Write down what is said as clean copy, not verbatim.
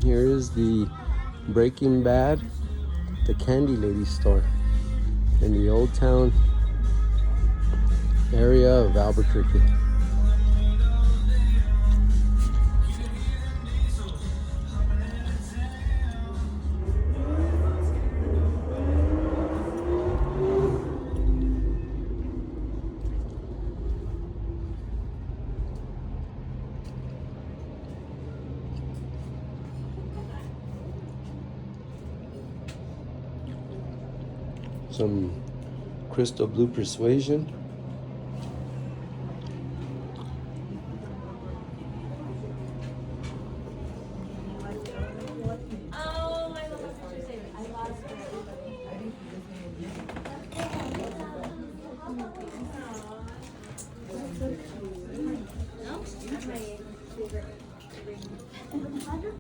Here is the Breaking Bad, the Candy Lady store in the Old Town area of Albuquerque. Some Crystal Blue Persuasion.